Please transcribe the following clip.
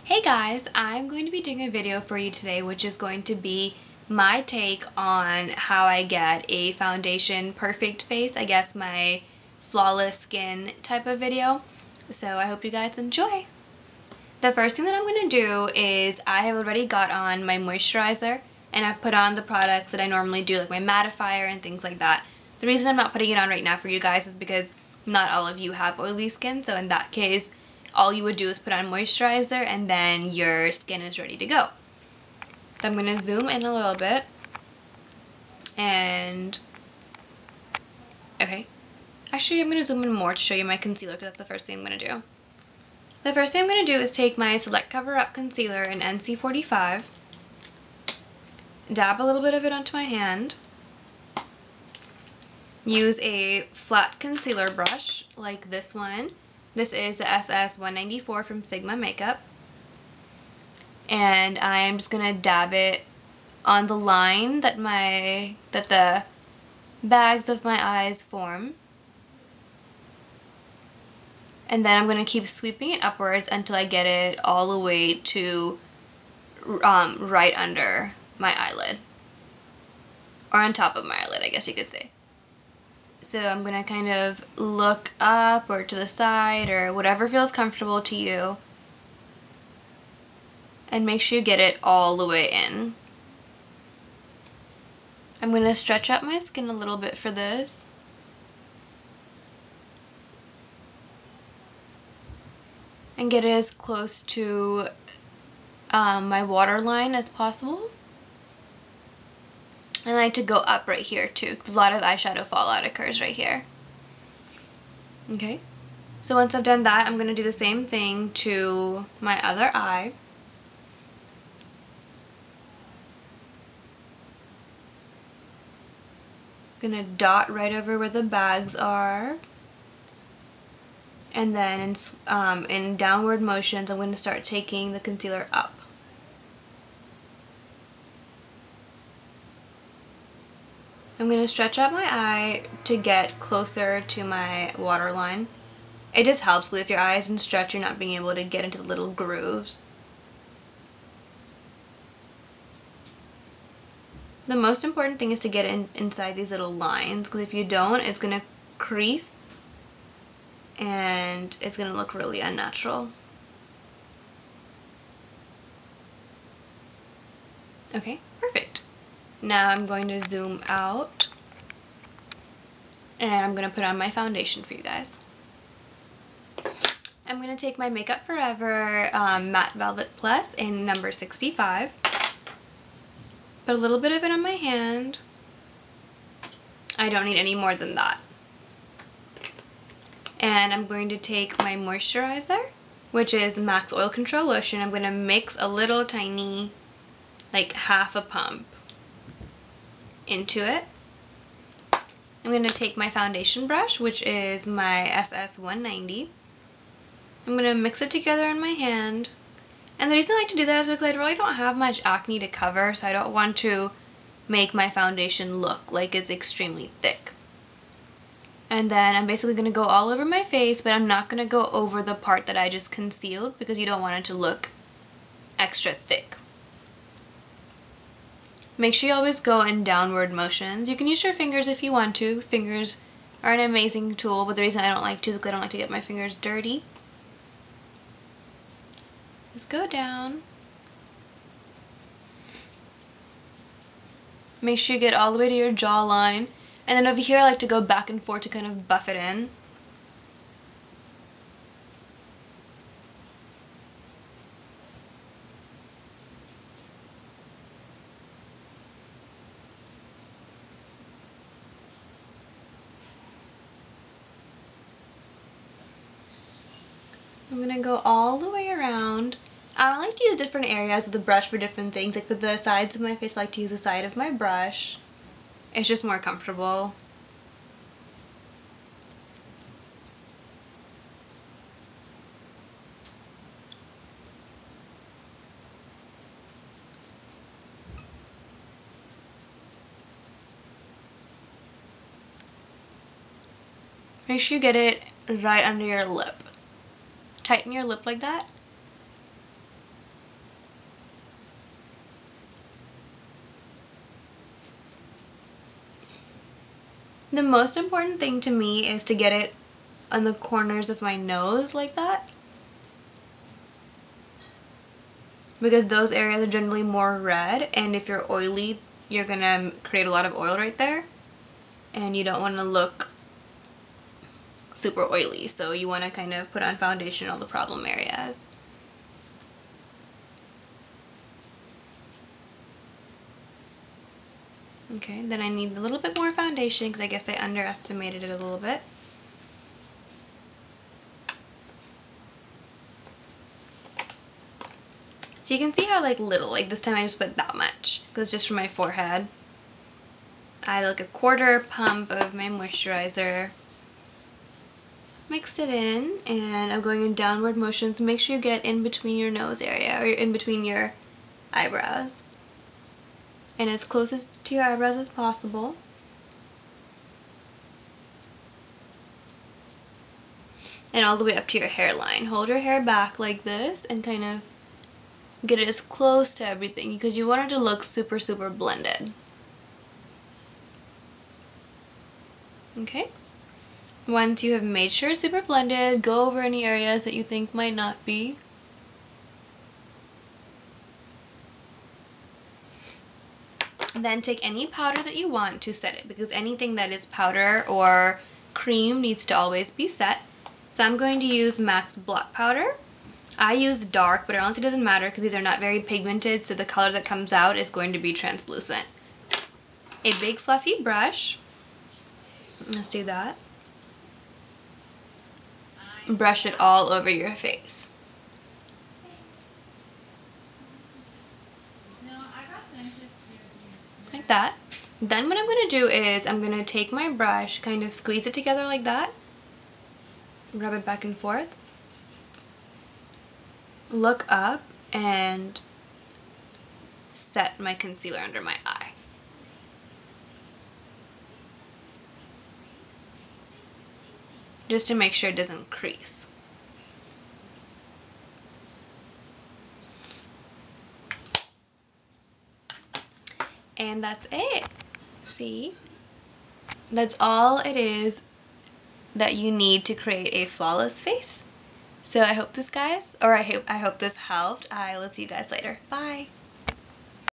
Hey guys, I'm going to be doing a video for you today which is going to be my take on how I get a foundation perfect face, I guess my flawless skin type of video. So I hope you guys enjoy. The first thing that I'm going to do is I have already got on my moisturizer and I've put on the products that I normally do, like my mattifier and things like that. The reason I'm not putting it on right now for you guys is because not all of you have oily skin, so in that case all you would do is put on moisturizer and then your skin is ready to go. So I'm going to zoom in a little bit and okay, actually I'm going to zoom in more to show you my concealer because that's the first thing I'm going to do. The first thing I'm going to do is take my Select Cover Up Concealer in NC45, dab a little bit of it onto my hand, use a flat concealer brush like this one. This is the SS194 from Sigma Makeup. And I'm just going to dab it on the line that the bags of my eyes form. And then I'm going to keep sweeping it upwards until I get it all the way to right under my eyelid. Or on top of my eyelid, I guess you could say. So I'm going to kind of look up or to the side or whatever feels comfortable to you. And make sure you get it all the way in. I'm going to stretch out my skin a little bit for this. And get it as close to my waterline as possible. And I like to go up right here too, because a lot of eyeshadow fallout occurs right here. Okay, so once I've done that, I'm going to do the same thing to my other eye. I'm going to dot right over where the bags are. And then in downward motions, I'm going to start taking the concealer up. I'm going to stretch out my eye to get closer to my waterline. It just helps if your eye isn't stretched, you're not being able to get into the little grooves. The most important thing is to get inside these little lines, because if you don't, it's going to crease and it's going to look really unnatural. Okay, perfect. Now I'm going to zoom out and I'm going to put on my foundation for you guys. I'm going to take my Makeup Forever Matte Velvet Plus in number 65. Put a little bit of it on my hand. I don't need any more than that. And I'm going to take my moisturizer, which is Max Oil Control Lotion. I'm going to mix a little tiny, like half a pump into it. I'm going to take my foundation brush, which is my SS190. I'm going to mix it together in my hand. And the reason I like to do that is because I really don't have much acne to cover, so I don't want to make my foundation look like it's extremely thick. And then I'm basically going to go all over my face, but I'm not going to go over the part that I just concealed because you don't want it to look extra thick. Make sure you always go in downward motions. You can use your fingers if you want to. Fingers are an amazing tool, but the reason I don't like to is because I don't like to get my fingers dirty. Just go down. Make sure you get all the way to your jawline. And then over here I like to go back and forth to kind of buff it in. I'm going to go all the way around. I like to use different areas of the brush for different things. Like with the sides of my face, I like to use the side of my brush. It's just more comfortable. Make sure you get it right under your lip. Tighten your lip like that. The most important thing to me is to get it on the corners of my nose like that, because those areas are generally more red, and if you're oily, you're gonna create a lot of oil right there, and you don't want to look super oily, so you want to kind of put on foundation in all the problem areas. Okay, then I need a little bit more foundation because I guess I underestimated it a little bit. So you can see how like little, like this time I just put that much because it's just for my forehead. I add like a quarter pump of my moisturizer. Mixed it in, and I'm going in downward motions. Make sure you get in between your nose area or in between your eyebrows. And as close to your eyebrows as possible. And all the way up to your hairline. Hold your hair back like this and kind of get it as close to everything because you want it to look super, super blended. Okay? Once you have made sure it's super blended, go over any areas that you think might not be. Then take any powder that you want to set it, because anything that is powder or cream needs to always be set. So I'm going to use MAC's Blot Powder. I use dark, but it honestly doesn't matter because these are not very pigmented, so the color that comes out is going to be translucent. A big fluffy brush. Let's do that. Brush it all over your face. Like that. Then what I'm going to do is I'm going to take my brush, kind of squeeze it together like that, rub it back and forth, look up, and set my concealer under my eye. Just to make sure it doesn't crease. And that's it. See? That's all it is that you need to create a flawless face. So I hope this I hope this helped. I will see you guys later. Bye.